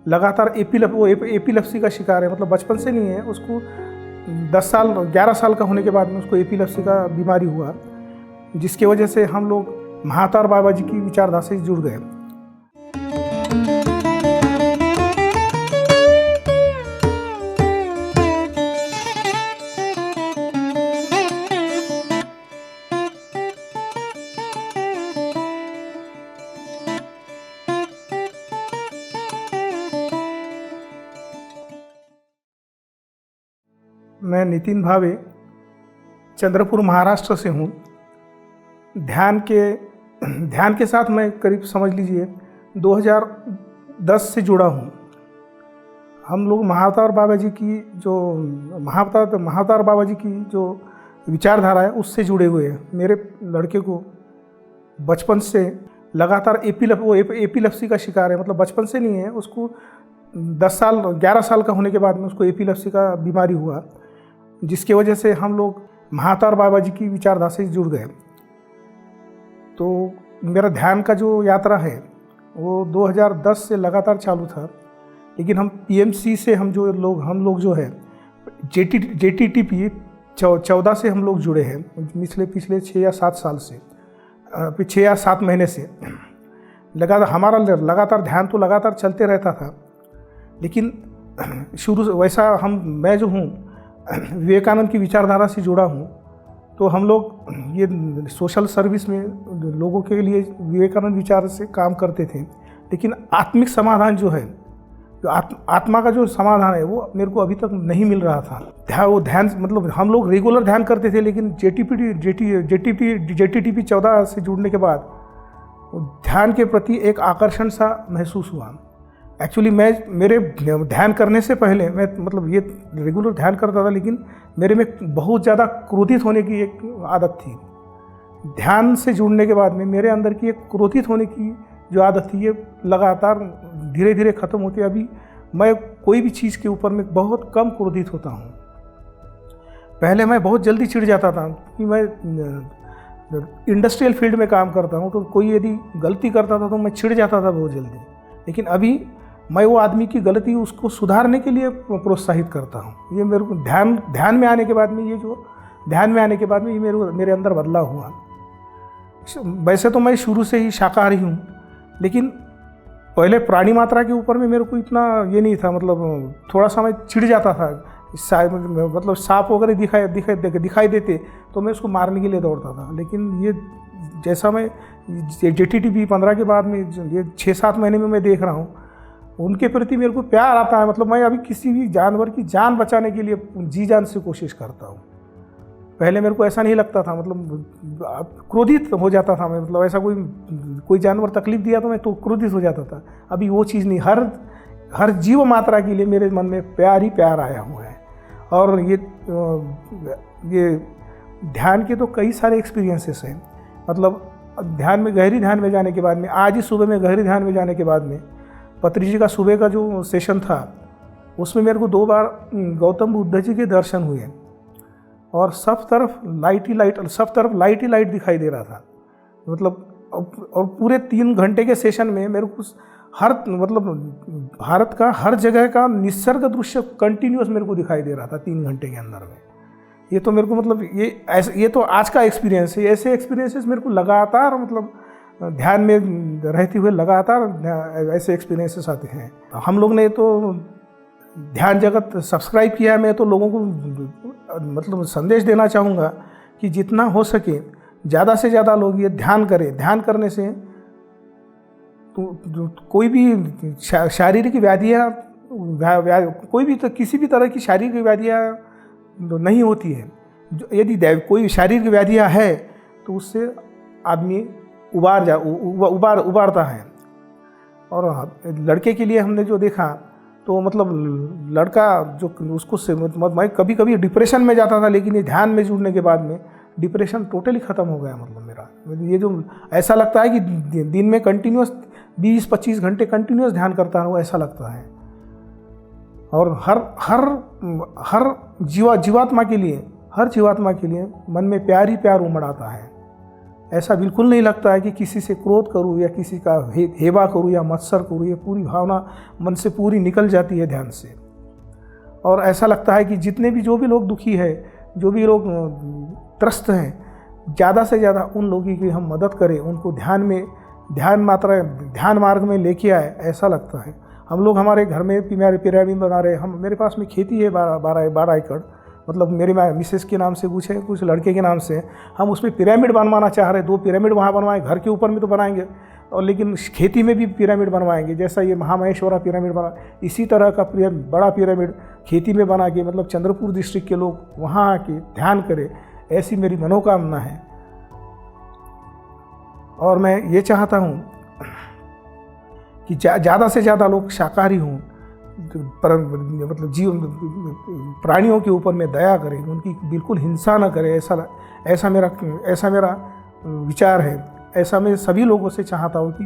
लगातार एपिलेप्सी का शिकार है, मतलब बचपन से नहीं है, उसको 10 साल 11 साल का होने के बाद में उसको एपिलेप्सी का बीमारी हुआ, जिसकी वजह से हम लोग महाअवतार बाबा जी की विचारधारा से जुड़ गए। मैं नितिन भावे चंद्रपुर महाराष्ट्र से हूँ। ध्यान के साथ मैं करीब समझ लीजिए 2010 से जुड़ा हूँ। हम लोग महाअवतार बाबा जी की जो विचारधारा है उससे जुड़े हुए हैं। मेरे लड़के को बचपन से लगातार एपिलेप्सी का शिकार है, मतलब बचपन से नहीं है, उसको 10 साल 11 साल का होने के बाद में उसको एपिलेप्सी का बीमारी हुआ, जिसकी वजह से हम लोग महाअवतार बाबा जी की विचारधारा से जुड़ गए। तो मेरा ध्यान का जो यात्रा है वो 2010 से लगातार चालू था, लेकिन हम पीएमसी से हम लोग जो है JTTP 14 से हम लोग जुड़े हैं, पिछले 6 या 7 साल से, 6 या 7 महीने से हमारा लगातार ध्यान तो लगातार चलते रहता था। लेकिन शुरू से वैसा मैं जो हूँ विवेकानंद की विचारधारा से जुड़ा हूँ, तो हम लोग ये सोशल सर्विस में लोगों के लिए विवेकानंद विचार से काम करते थे। लेकिन आत्मिक समाधान जो है, जो आत्मा का जो समाधान है वो मेरे को अभी तक नहीं मिल रहा था। वो ध्यान मतलब हम लोग रेगुलर ध्यान करते थे, लेकिन JTTP 14 से जुड़ने के बाद ध्यान के प्रति एक आकर्षण सा महसूस हुआ। एक्चुअली मेरे ध्यान करने से पहले मैं ये रेगुलर ध्यान करता था, लेकिन मेरे में बहुत ज़्यादा क्रोधित होने की एक आदत थी। ध्यान से जुड़ने के बाद में मेरे अंदर की एक क्रोधित होने की जो आदत थी, ये लगातार धीरे धीरे ख़त्म होती है। अभी मैं कोई भी चीज़ के ऊपर में बहुत कम क्रोधित होता हूँ। पहले मैं बहुत जल्दी चिढ़ जाता था, कि मैं इंडस्ट्रियल फील्ड में काम करता हूँ, तो कोई यदि गलती करता था तो मैं चिढ़ जाता था बहुत जल्दी। लेकिन अभी मैं वो आदमी की गलती उसको सुधारने के लिए प्रोत्साहित करता हूँ। ये मेरे को ध्यान में आने के बाद में ये मेरे अंदर बदलाव हुआ। वैसे तो मैं शुरू से ही शाकाहारी हूँ, लेकिन पहले प्राणी मात्रा के ऊपर में मेरे को इतना ये नहीं था, मतलब थोड़ा सा मैं चिढ़ जाता था। मतलब सांप वगैरह दिखाई देते तो मैं उसको मारने के लिए दौड़ता था। लेकिन ये जैसा मैं JTTP 15 के बाद में ये 6-7 महीने में मैं देख रहा हूँ, उनके प्रति मेरे को प्यार आता है। मतलब मैं अभी किसी भी जानवर की जान बचाने के लिए जी जान से कोशिश करता हूँ। पहले मेरे को ऐसा नहीं लगता था, मतलब क्रोधित हो जाता था मैं, मतलब ऐसा कोई जानवर तकलीफ दिया तो मैं तो क्रोधित हो जाता था। अभी वो चीज़ नहीं, हर जीव मात्रा के लिए मेरे मन में प्यार ही प्यार आया हुआ है। और ये ध्यान के तो कई सारे एक्सपीरियंसेस हैं। मतलब गहरी ध्यान में जाने के बाद में, आज ही सुबह में गहरी ध्यान में जाने के बाद में पत्री जी का सुबह का जो सेशन था, उसमें मेरे को 2 बार गौतम बुद्ध जी के दर्शन हुए, और सब तरफ लाइट ही लाइट दिखाई दे रहा था। मतलब और पूरे 3 घंटे के सेशन में मेरे को भारत का हर जगह का निसर्ग दृश्य कंटिन्यूअस मेरे को दिखाई दे रहा था 3 घंटे के अंदर में। ये तो मेरे को ये तो आज का एक्सपीरियंस है। ऐसे एक्सपीरियंसेस मेरे को लगातार ध्यान में रहते हुए लगातार ऐसे एक्सपीरियंसेस आते हैं। हम लोग ने तो ध्यान जगत सब्सक्राइब किया है। मैं तो लोगों को संदेश देना चाहूँगा कि जितना हो सके ज़्यादा से ज़्यादा लोग ये ध्यान करें। ध्यान करने से तो कोई भी शारीरिक व्याधियाँ कोई भी तो किसी भी तरह की शारीरिक व्याधियाँ नहीं होती है। यदि कोई शारीरिक व्याधियाँ है तो उससे आदमी उबारता है। और लड़के के लिए हमने जो देखा तो लड़का जो उसको से मैं कभी कभी डिप्रेशन में जाता था, लेकिन ये ध्यान में जुड़ने के बाद में डिप्रेशन टोटली ख़त्म हो गया। मेरा ये जो ऐसा लगता है कि दिन में कंटिन्यूअस 20-25 घंटे कंटिन्यूअस ध्यान करता हूँ, ऐसा लगता है। और हर जीवात्मा के लिए मन में प्यार ही प्यार उमड़ आता है। ऐसा बिल्कुल नहीं लगता है कि किसी से क्रोध करूँ या किसी का हेवा करूँ या मत्सर करूँ। ये पूरी भावना मन से पूरी निकल जाती है ध्यान से। और ऐसा लगता है कि जितने भी जो भी लोग दुखी है, जो भी लोग त्रस्त हैं, ज़्यादा से ज़्यादा उन लोगों की हम मदद करें, उनको ध्यान मार्ग में लेके आए, ऐसा लगता है। हम लोग हमारे घर में पिरामिड बना रहे हैं। मेरे पास में खेती है 12 एकड़, मतलब मेरे मिसेस के नाम से कुछ है, कुछ लड़के के नाम से। हम उसमें पिरामिड बनवाना चाह रहे हैं, 2 पिरामिड वहाँ बनवाएं, घर के ऊपर में तो बनाएंगे और लेकिन खेती में भी पिरामिड बनवाएंगे। जैसा ये महामहेश्वरा पिरामिड बना, इसी तरह का बड़ा पिरामिड खेती में बना के, मतलब चंद्रपुर डिस्ट्रिक्ट के लोग वहाँ आके ध्यान करें, ऐसी मेरी मनोकामना है। और मैं ये चाहता हूँ कि ज़्यादा से ज़्यादा लोग शाकाहारी हों, मतलब प्राणियों के ऊपर में दया करें, उनकी बिल्कुल हिंसा न करें। ऐसा मेरा विचार है। ऐसा मैं सभी लोगों से चाहता हूँ कि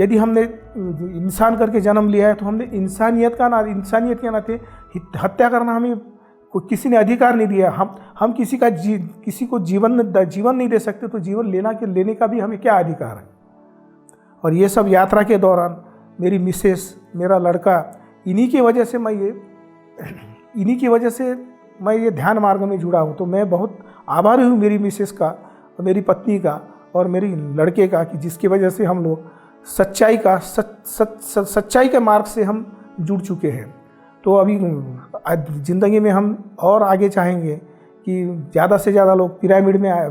यदि हमने इंसान करके जन्म लिया है तो हमने इंसानियत के नाते हत्या करना हमें किसी ने अधिकार नहीं दिया। हम किसी को जीवन नहीं दे सकते, तो जीवन लेने का भी हमें क्या अधिकार है। और ये सब यात्रा के दौरान मेरी मिसेस, मेरा लड़का, इन्हीं की वजह से मैं ये ध्यान मार्ग में जुड़ा हूँ। तो मैं बहुत आभारी हूँ मेरी मिसेस का, मेरी पत्नी का और मेरी लड़के का, कि जिसकी वजह से हम लोग सच्चाई के मार्ग से हम जुड़ चुके हैं। तो अभी ज़िंदगी में हम और आगे चाहेंगे कि ज़्यादा से ज़्यादा लोग पिरामिड में आए,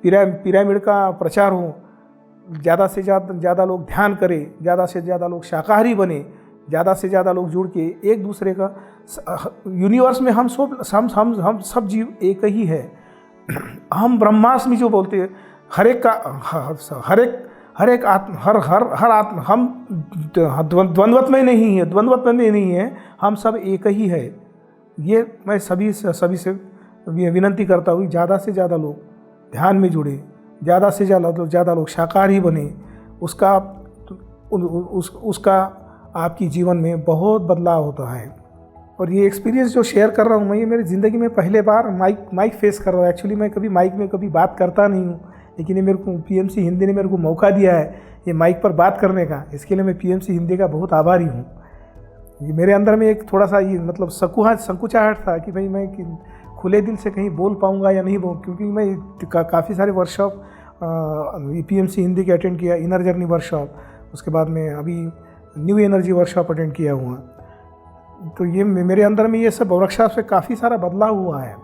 पिरामिड का प्रचार हो, ज़्यादा से ज़्यादा लोग ध्यान करें, ज़्यादा से ज़्यादा लोग शाकाहारी बने, ज़्यादा से ज़्यादा लोग जुड़ के एक दूसरे का, यूनिवर्स में हम सब जीव एक ही है। हम ब्रह्मास्मि जो बोलते हैं, हर एक आत्मा, हर आत्मा, हम द्वंद्वत्व में नहीं है, हम सब एक ही है। ये मैं सभी से विनती करता हूँ, ज़्यादा से ज़्यादा लोग ध्यान में जुड़े, ज़्यादा से ज़्यादा लोग शाकाहारी बने। उसका आपकी जीवन में बहुत बदलाव होता है। और ये एक्सपीरियंस जो शेयर कर रहा हूँ मैं, ये मेरी ज़िंदगी में पहले बार माइक फेस कर रहा हूँ। एक्चुअली मैं कभी माइक में बात करता नहीं हूँ, लेकिन ये मेरे को पीएमसी हिंदी ने मेरे को मौका दिया है ये माइक पर बात करने का। इसके लिए मैं पीएमसी हिंदी का बहुत आभारी हूँ। ये मेरे अंदर में एक थोड़ा सा ये मतलब संकुचाहट था कि भाई मैं खुले दिल से कहीं बोल पाऊँगा या नहीं क्योंकि मैं काफ़ी सारे वर्कशॉप पीएमसी हिंदी के अटेंड किया, इनर जर्नी वर्कशॉप, उसके बाद में अभी न्यू एनर्जी वर्कशॉप अटेंड किया हुआ। तो ये मेरे अंदर में ये सब वर्कशॉप से काफ़ी सारा बदलाव हुआ है।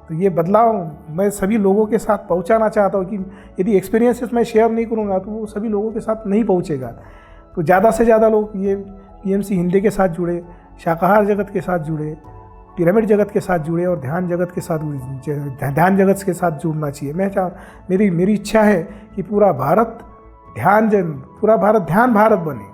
तो ये बदलाव मैं सभी लोगों के साथ पहुंचाना चाहता हूँ कि यदि एक्सपीरियंसेस मैं शेयर नहीं करूँगा तो वो सभी लोगों के साथ नहीं पहुँचेगा। तो ज़्यादा से ज़्यादा लोग ये पीएमसी हिंदी के साथ जुड़े, शाकाहार जगत के साथ जुड़े, पिरामिड जगत के साथ जुड़े और ध्यान जगत के साथ जुड़ना चाहिए। मेरी इच्छा है कि पूरा भारत ध्यान भारत बने।